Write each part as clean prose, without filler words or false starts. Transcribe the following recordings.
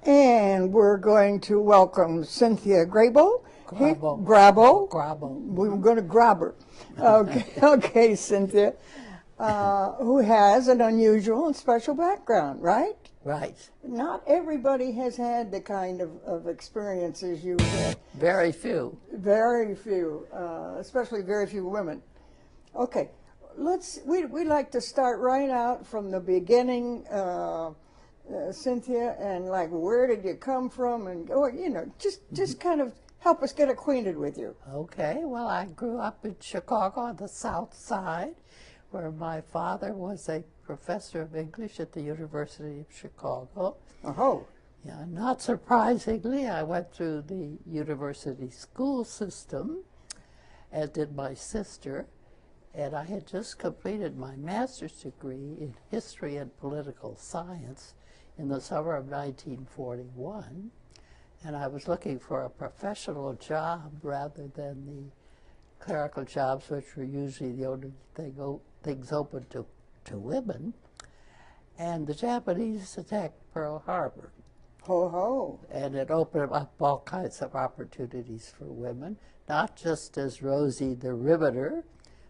And we're going to welcome Cynthia Grabo. Grabo. Grabo. Grabo. We were going to grab her. Okay, okay, Cynthia, who has an unusual and special background, right? Right. Not everybody has had the kind of experiences you've had. Very few. Very few, especially very few women. Okay, we like to start right out from the beginning, Cynthia, and like where did you come from, and just kind of help us get acquainted with you. Okay, well, I grew up in Chicago on the South Side, where my father was a professor of English at the University of Chicago. Oh. Yeah, not surprisingly, I went through the university school system, as did my sister, and I had just completed my master's degree in history and political science in the summer of 1941, and I was looking for a professional job rather than the clerical jobs, which were usually the only things open to women. And the Japanese attacked Pearl Harbor. Ho ho. And it opened up all kinds of opportunities for women, not just as Rosie the Riveter,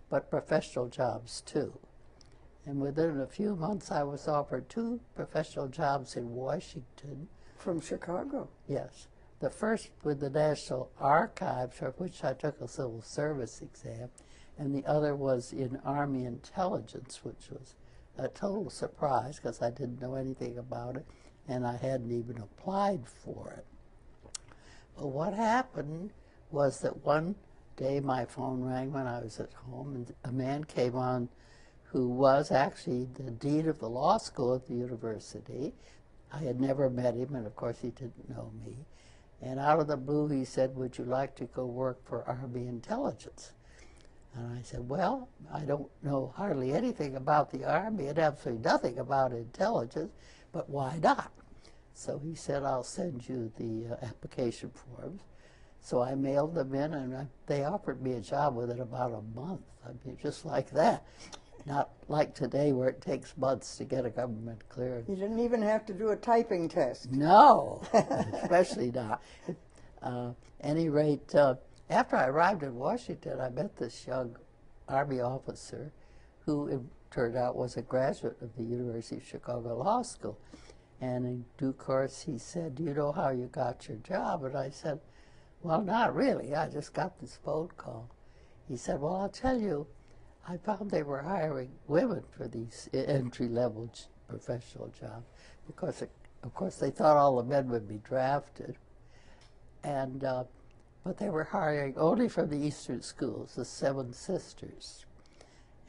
but professional jobs too. And within a few months, I was offered 2 professional jobs in Washington. From Chicago? Yes. The first with the National Archives, for which I took a civil service exam, and the other was in Army Intelligence, which was a total surprise because I didn't know anything about it, and I hadn't even applied for it. But what happened was that one day my phone rang when I was at home, and a man came on who was actually the dean of the law school at the university. I had never met him, and of course he didn't know me. And out of the blue he said, "Would you like to go work for Army Intelligence?" And I said, "Well, I don't know hardly anything about the Army and absolutely nothing about intelligence, but why not?" So he said, "I'll send you the application forms." So I mailed them in, and they offered me a job within about a month. I mean, just like that. Not like today where it takes months to get a government clearance. You didn't even have to do a typing test. No, especially not. Any rate, after I arrived in Washington, I met this young Army officer who it turned out was a graduate of the University of Chicago Law School. And in due course, he said, "Do you know how you got your job?" And I said, "Well, not really. I just got this phone call." He said, "Well, I'll tell you, I found they were hiring women for these entry-level professional jobs because, of course, they thought all the men would be drafted. And but they were hiring only from the Eastern schools, the 7 sisters."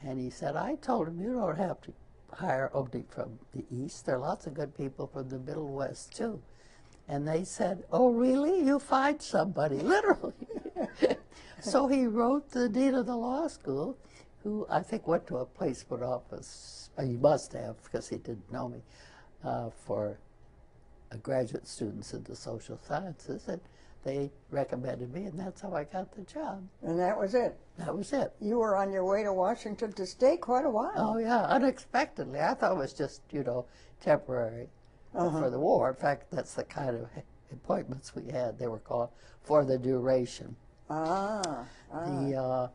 And he said, "I told him, you don't have to hire only from the East. There are lots of good people from the Middle West, too." And they said, "Oh, really? You find somebody," literally. So he wrote the dean of the law school, who I think went to a placement office. He must have, because he didn't know me, for graduate students in the social sciences. And they recommended me, and that's how I got the job. And that was it? That was it. You were on your way to Washington to stay quite a while. Oh, yeah, unexpectedly. I thought it was just, temporary for the war. In fact, that's the kind of appointments we had. They were called for the duration. The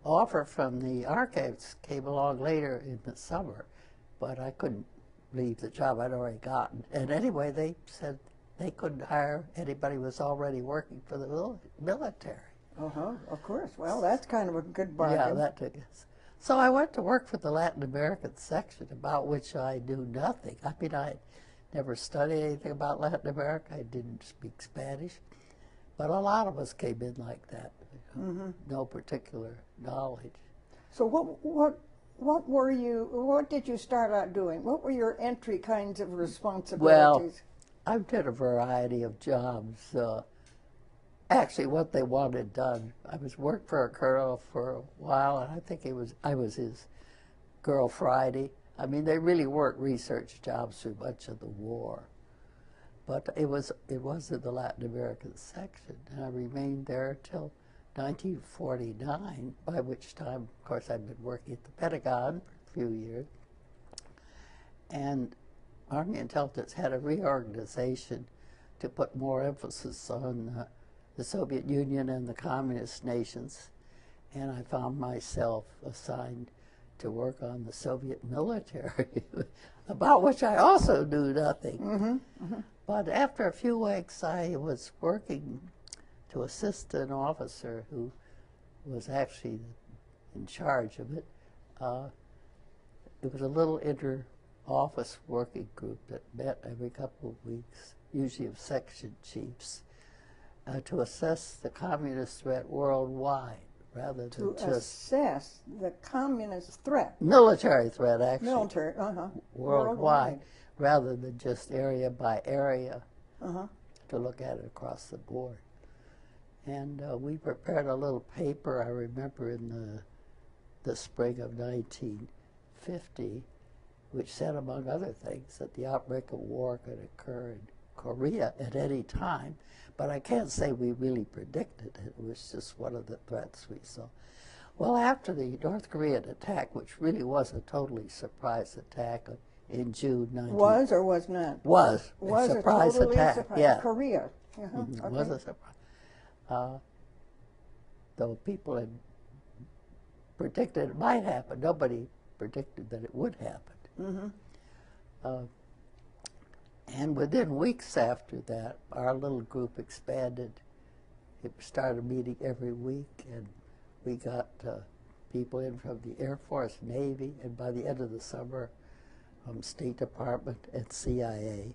offer from the archives came along later in the summer, but I couldn't leave the job I'd already gotten. And anyway, they said they couldn't hire anybody who was already working for the military. Of course. Well, that's kind of a good bargain. Yeah, that took us. So I went to work for the Latin American section, about which I knew nothing. I mean, I had never studied anything about Latin America. I didn't speak Spanish. But a lot of us came in like that. No particular knowledge. So what did you start out doing? What were your entry kinds of responsibilities? Well, I did a variety of jobs. Actually, what they wanted done, I worked for a colonel for a while, and I think I was his girl Friday. I mean, they really weren't research jobs through much of the war. But it was in the Latin American section, and I remained there till 1949, by which time, of course, I'd been working at the Pentagon for a few years. And Army Intelligence had a reorganization to put more emphasis on the Soviet Union and the communist nations, and I found myself assigned to work on the Soviet military, about which I also knew nothing. But after a few weeks, I was working to assist an officer who was actually in charge of it. It was a little inter-office working group that met every couple of weeks, usually of section chiefs, to assess the communist threat worldwide, rather than just assess the communist threat. Military threat, actually. Military, worldwide, rather than just area by area, to look at it across the board. And we prepared a little paper, I remember, in the spring of 1950, which said, among other things, that the outbreak of war could occur in Korea at any time, but I can't say we really predicted it. It was just one of the threats we saw. Well, after the North Korean attack, which really was a totally surprise attack in June 19... Was or was not? Was a surprise totally attack. Surprise. Yeah. Korea. It was a surprise. Though people had predicted it might happen, nobody predicted that it would happen. And within weeks after that, our little group expanded. It started meeting every week, and we got people in from the Air Force, Navy, and by the end of the summer, from State Department and CIA.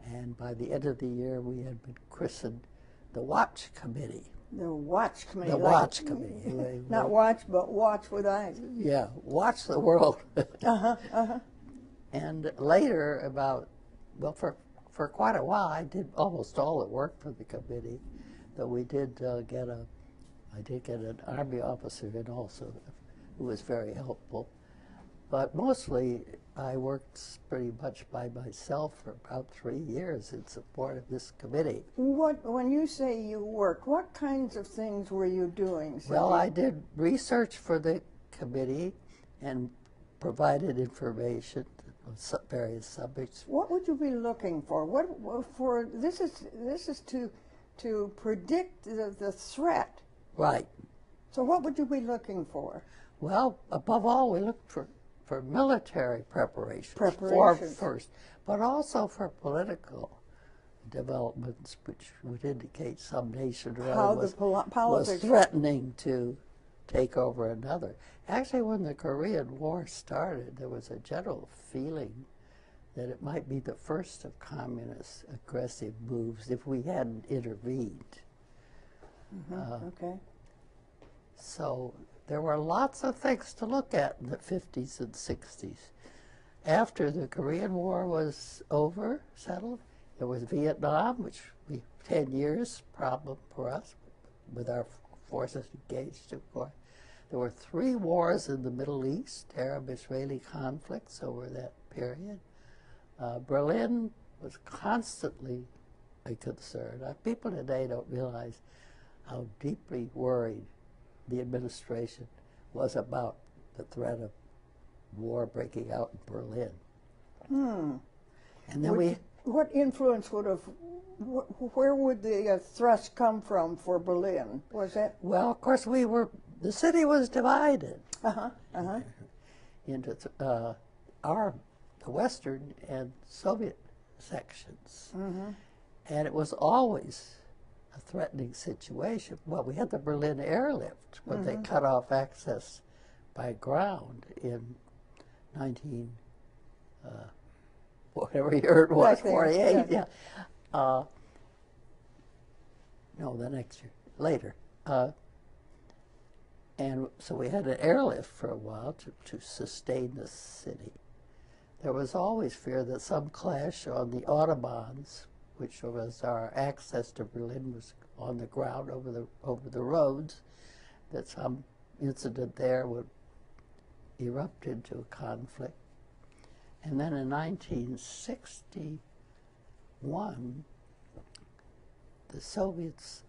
And by the end of the year, we had been christened the Watch Committee. The Watch Committee. The Watch Committee. Not watch, but watch with eyes. Yeah, watch the world. And later, for quite a while, I did almost all the work for the committee, though we did I did get an Army officer in also, who was very helpful. But mostly, I worked pretty much by myself for about 3 years in support of this committee. When you say you worked, what kinds of things were you doing, Cynthia? Well, I did research for the committee and provided information on various subjects. What would you be looking for? This is to predict the threat. Right. So what would you be looking for? Well, above all, we looked for military preparation first, but also for political developments, which would indicate some nation or other was threatening to take over another. Actually, when the Korean War started, there was a general feeling that it might be the first of communist aggressive moves if we hadn't intervened. Okay. So there were lots of things to look at in the 50s and 60s. After the Korean War was settled, there was Vietnam, which 10 years problem for us, with our forces engaged, of course. There were 3 wars in the Middle East, Arab-Israeli conflicts over that period. Berlin was constantly a concern. People today don't realize how deeply worried the administration was about the threat of war breaking out in Berlin. And then what influence where would the thrust come from for Berlin? Was that? Well, of course, the city was divided into the Western and Soviet sections. And it was always a threatening situation. Well, we had the Berlin airlift when they cut off access by ground in whatever year it was, 48. Yeah. No, the next year, later. And so we had an airlift for a while to sustain the city. There was always fear that some clash on the Autobahns, which was our access to Berlin, was on the ground over the roads, that some incident there would erupt into a conflict. And then in 1961, the Soviets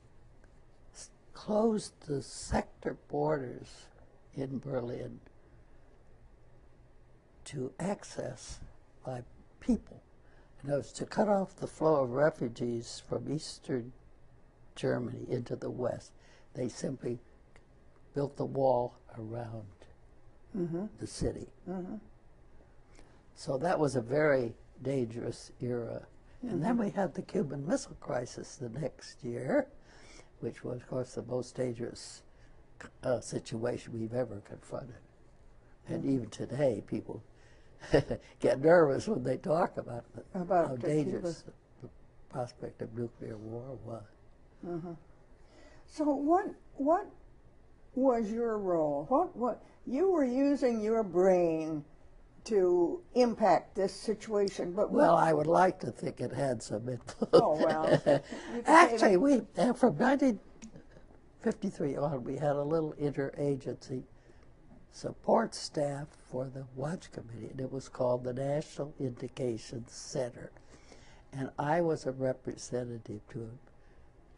closed the sector borders in Berlin to access by people. And it was to cut off the flow of refugees from eastern Germany into the west. They simply built the wall around the city. So that was a very dangerous era. And then we had the Cuban Missile Crisis the next year, which was, of course, the most dangerous situation we've ever confronted. And even today, people get nervous when they talk about how dangerous the prospect of nuclear war was. So what was your role? What you were using your brain to impact this situation, but well, I would like to think it had some influence. Oh well, Actually, from 1953 on, we had a little interagency support staff for the Watch Committee, and it was called the National Indications Center. And I was a representative to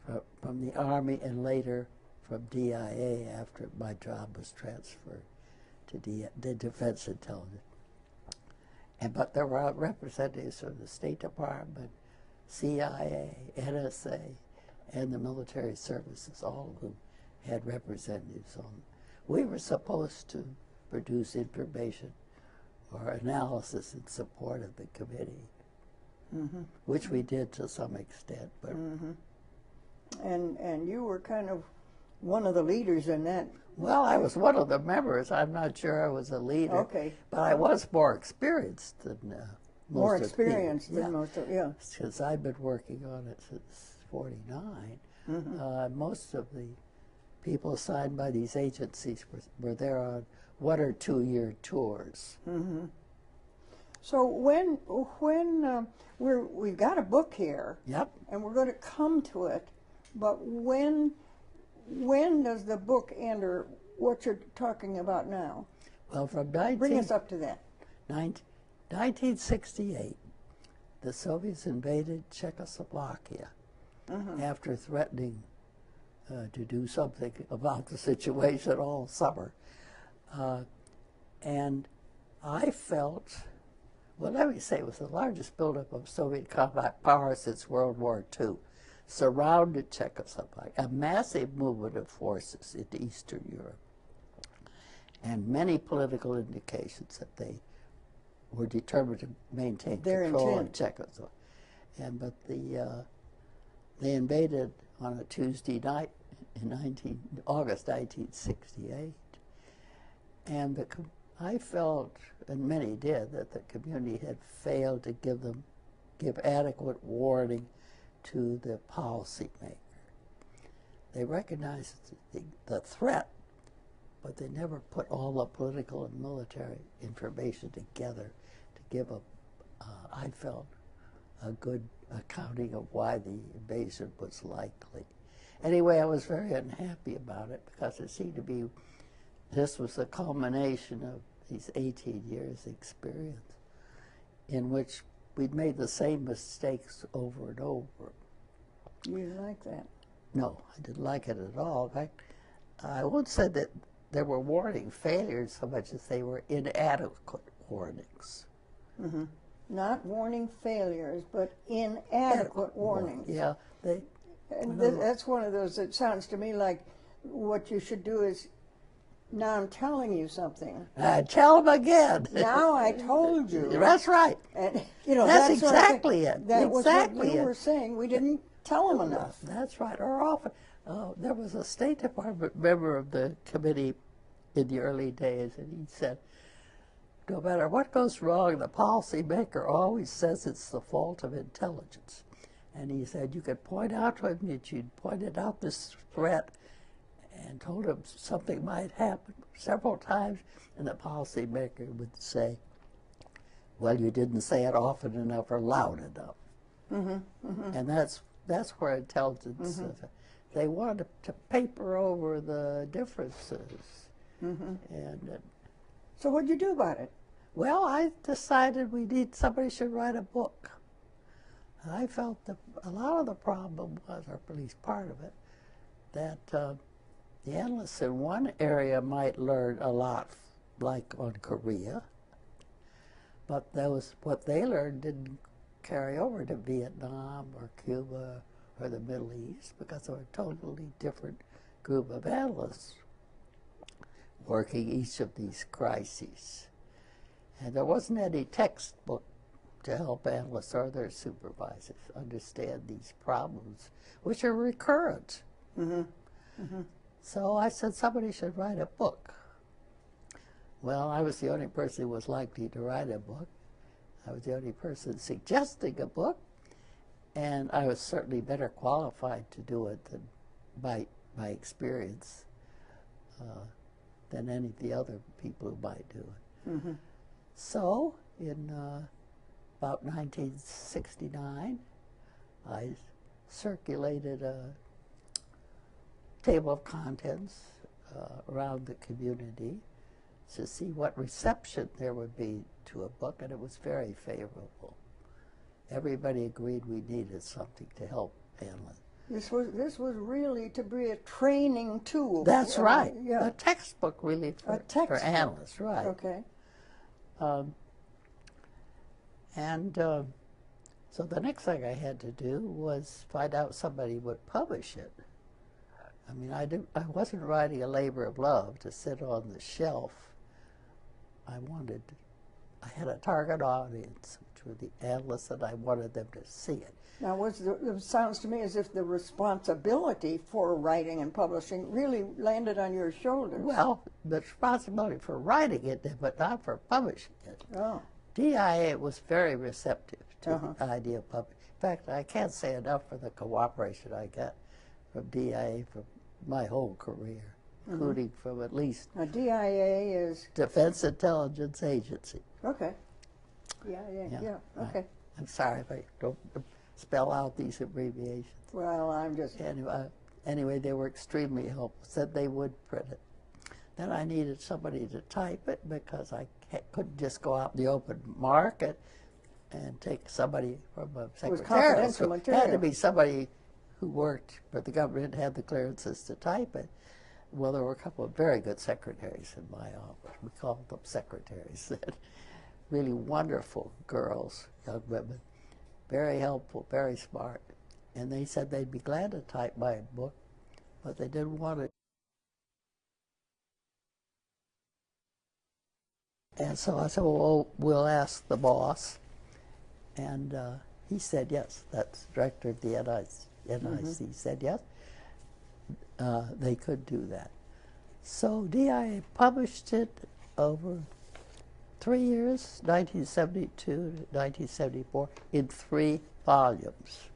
it from the Army and later from DIA after my job was transferred to the Defense Intelligence. But there were representatives from the State Department, CIA, NSA, and the military services, all of whom had representatives on. We were supposed to produce information or analysis in support of the committee, which we did to some extent. But and you were kind of one of the leaders in that. Well, I was one of the members. I'm not sure I was a leader. Okay. But I was more experienced than most of the people. Than most of, Since I've been working on it since '49, most of the people assigned by these agencies were there on 1 or 2 year tours. So when we've got a book here, and we're going to come to it, but when does the book enter what you're talking about now? Well, from bring us up to that. 1968, the Soviets invaded Czechoslovakia after threatening to do something about the situation all summer. And I felt, well, let me say, it was the largest buildup of Soviet combat power since World War II. Surrounded Czechoslovakia, a massive movement of forces into Eastern Europe, and many political indications that they were determined to maintain control of Czechoslovakia. But they invaded on a Tuesday night in August 1968, and I felt, and many did, that the community had failed to give adequate warning to the policymaker. They recognized the threat, but they never put all the political and military information together to give I felt, a good accounting of why the invasion was likely. Anyway, I was very unhappy about it because it seemed to be, this was the culmination of these 18 years experience in which we'd made the same mistakes over and over. You didn't like that? No, I didn't like it at all. In fact, I won't say that there were warning failures so much as they were inadequate warnings. Not warning failures, but inadequate warnings. Yeah. That's one of those, it sounds to me like what you should do is, now I'm telling you something. Tell them again. Now I told you. That's right. And that's exactly it. That was what you were saying. We didn't tell them enough. That's right. Or often, there was a State Department member of the committee in the early days, and he said, no matter what goes wrong, the policymaker always says it's the fault of intelligence. And he said you could point out to him that you'd pointed out this threat and told him something might happen several times, and the policymaker would say, well, you didn't say it often enough or loud enough. And that's where intelligence, they wanted to paper over the differences. So what'd you do about it? Well, I decided somebody should write a book. And I felt that a lot of the problem was, or at least part of it, that the analysts in one area might learn a lot, like on Korea, but what they learned didn't carry over to Vietnam or Cuba or the Middle East because they were a totally different group of analysts working each of these crises. And there wasn't any textbook to help analysts or their supervisors understand these problems, which are recurrent. Mm-hmm. Mm-hmm. So I said somebody should write a book. Well, I was the only person who was likely to write a book. I was the only person suggesting a book, and I was certainly better qualified to do it than by experience than any of the other people who might do it. Mm-hmm. So in about 1969, I circulated a table of contents around the community to see what reception there would be to a book, and it was very favorable. Everybody agreed we needed something to help analysts. This was really to be a training tool. That's right. Yeah. A textbook really for analysts, right. Okay. So the next thing I had to do was find out somebody would publish it. I mean, I wasn't writing a labor of love to sit on the shelf. I had a target audience, which were the analysts, and I wanted them to see it. Now, it sounds to me as if the responsibility for writing and publishing really landed on your shoulders. Well, the responsibility for writing it, but not for publishing it. Oh. DIA was very receptive to the idea of publishing. In fact, I can't say enough for the cooperation I got from DIA for my whole career, including from at least Now, DIA is Defense Intelligence Agency. okay. Yeah. Okay. I'm sorry if I don't spell out these abbreviations. Well, I'm just Anyway, they were extremely helpful. Said they would print it. Then I needed somebody to type it because I couldn't just go out in the open market and take somebody from a secretarial. It was confidential It material. had to be somebody who worked for the government, had the clearances to type it. Well, there were a couple of very good secretaries in my office. We called them secretaries. Really wonderful girls, young women, very helpful, very smart. And they said they'd be glad to type my book, but they didn't want it. And so I said, well, we'll ask the boss. And he said yes. That's the director of the NIC said yes. They could do that. So DIA published it over 3 years, 1972 to 1974, in 3 volumes.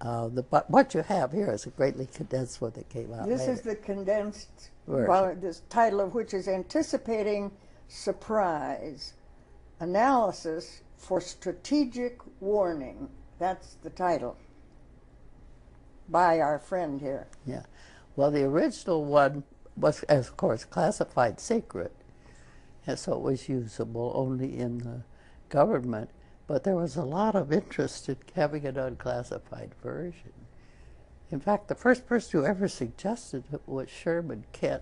But what you have here is a greatly condensed one that came out This later. is the condensed Version. this title of which is Anticipating Surprise, Analysis for Strategic Warning. That's the title by our friend here. Yeah. Well, the original one was, of course, classified secret, and so it was usable only in the government. But there was a lot of interest in having an unclassified version. In fact, the first person who ever suggested it was Sherman. A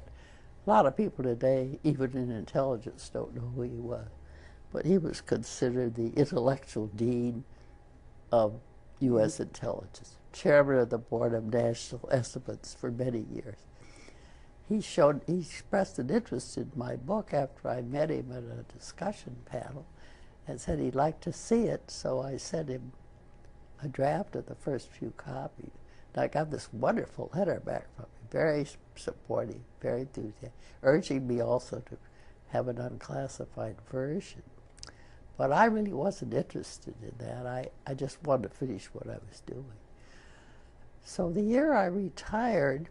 lot of people today, even in intelligence, don't know who he was. But he was considered the intellectual dean of U.S. intelligence, chairman of the Board of National Estimates for many years. He expressed an interest in my book after I met him at a discussion panel and said he'd like to see it, so I sent him a draft of the first few copies. And I got this wonderful letter back from him, very supportive, very enthusiastic, urging me also to have an unclassified version. But I really wasn't interested in that. I just wanted to finish what I was doing. So the year I retired,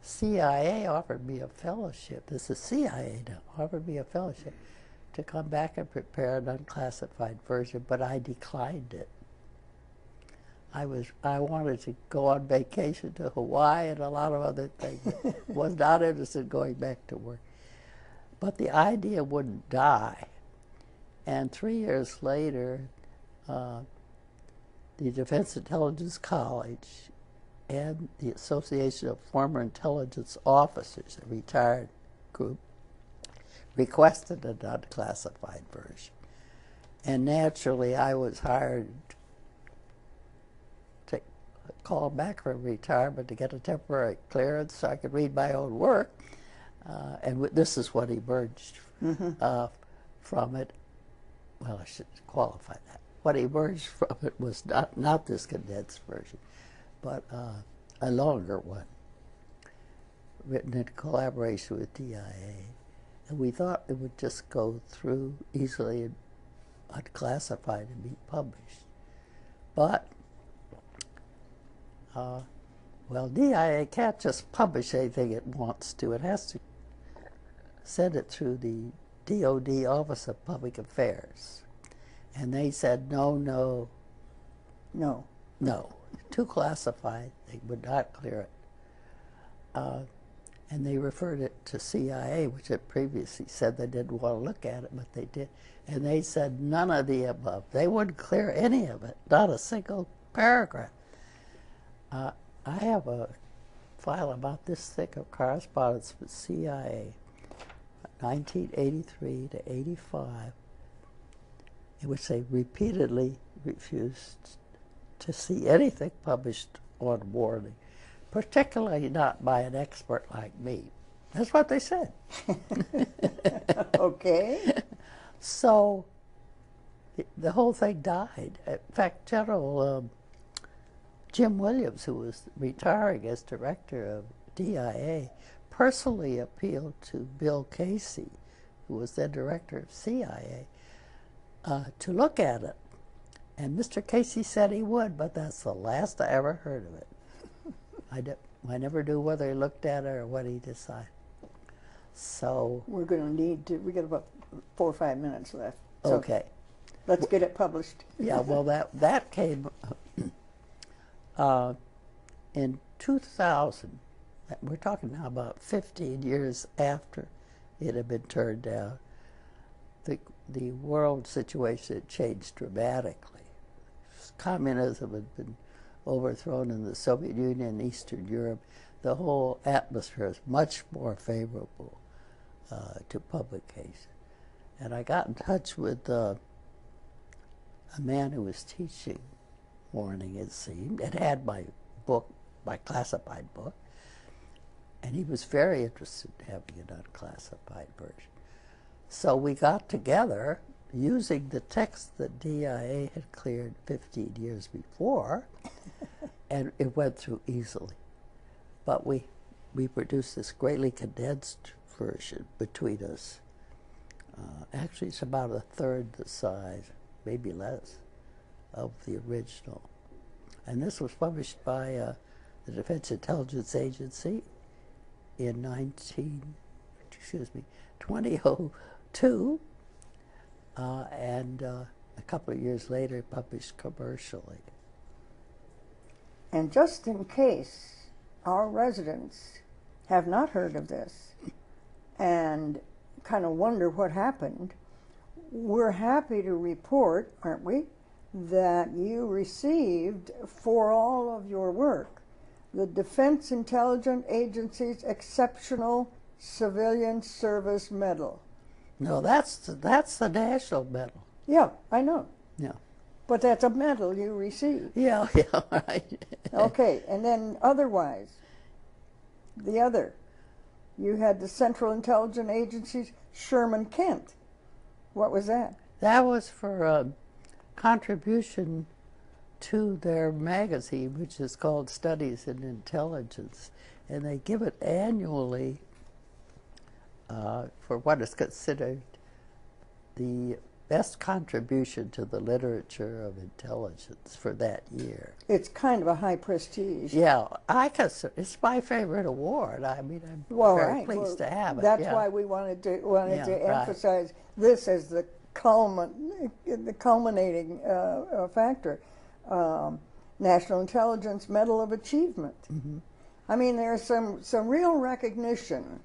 CIA offered me a fellowship. This is CIA now, offered me a fellowship to come back and prepare an unclassified version, but I declined it. I wanted to go on vacation to Hawaii and a lot of other things. Was not interested in going back to work. But the idea wouldn't die. And 3 years later, the Defense Intelligence College and the Association of Former Intelligence Officers, a retired group, requested an unclassified version. And naturally, I was hired to call back from retirement to get a temporary clearance so I could read my own work. And this is what emerged from it. Well, I should qualify that. What emerged from it was not this condensed version, but a longer one, written in collaboration with DIA. And we thought it would just go through easily and unclassified and be published. But, well, DIA can't just publish anything it wants to. It has to send it through the DOD Office of Public Affairs. And they said, no, too classified. They would not clear it. And they referred it to CIA, which had previously said they didn't want to look at it, but they did. And they said none of the above. They wouldn't clear any of it, not a single paragraph. I have a file about this thick of correspondence with CIA, 1983 to 85, in which they repeatedly refused to see anything published on warning, particularly not by an expert like me. That's what they said. Okay. So the whole thing died. In fact, General Jim Williams, who was retiring as director of DIA, personally appealed to Bill Casey, who was then director of CIA, to look at it. And Mr. Casey said he would, but that's the last I ever heard of it. I never knew whether he looked at it or what he decided. So we're going to need to, we got about 4 or 5 minutes left. So okay. Let's get it published. Yeah, well, that came in 2000. We're talking now about 15 years after it had been turned down. The world situation had changed dramatically. Communism had been overthrown in the Soviet Union and Eastern Europe. The whole atmosphere is much more favorable to publication. And I got in touch with a man who was teaching warning, it seemed, and had my book, my classified book, and he was very interested in having an unclassified version. So we got together using the text that DIA had cleared 15 years before, and it went through easily. But we produced this greatly condensed version between us. Actually, it's about a third the size, maybe less, of the original. And this was published by the Defense Intelligence Agency in 2002, and a couple of years later published commercially. And just in case our residents have not heard of this and kind of wonder what happened, we're happy to report, aren't we, that you received, for all of your work, the Defense Intelligence Agency's Exceptional Civilian Service Medal. No, that's the national medal. Yeah, I know. Yeah. But that's a medal you received. Yeah, right. Okay, and then otherwise, the other, you had the Central Intelligence Agency's Sherman Kent. What was that? That was for a contribution to their magazine, which is called Studies in Intelligence, and they give it annually for what is considered the best contribution to the literature of intelligence for that year. It's kind of a high prestige. Yeah, it's my favorite award. I mean, I'm very pleased to have it. That's why we wanted to emphasize this as the culminating factor. National Intelligence Medal of Achievement. Mm-hmm. I mean, there's some real recognition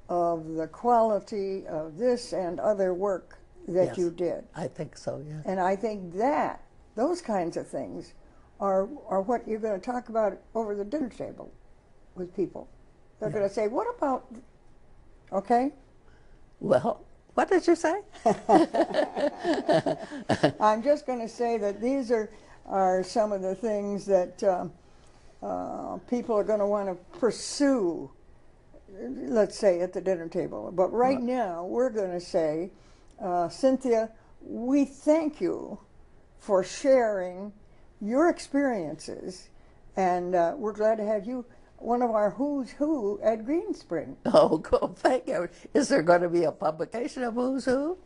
of the quality of this and other work that you did. I think so, yeah. And I think that those kinds of things are what you're going to talk about over the dinner table with people. They're going to say, what about, okay? Well, What did you say? I'm just going to say that these are some of the things that people are going to want to pursue, let's say, at the dinner table. But right now, we're going to say, Cynthia, we thank you for sharing your experiences, and we're glad to have you one of our who's who at Greenspring. Oh, cool. Thank you. Is there going to be a publication of Who's Who?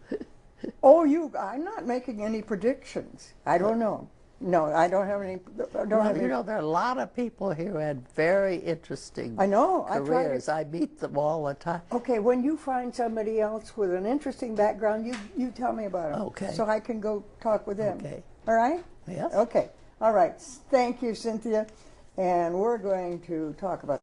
Oh, I'm not making any predictions. I don't know. No, I don't have any. You know, there are a lot of people here who had very interesting careers. I meet them all the time. Okay, when you find somebody else with an interesting background, you tell me about them. Okay. So I can go talk with them. Okay. All right? Yes. Okay. All right. Thank you, Cynthia. And we're going to talk about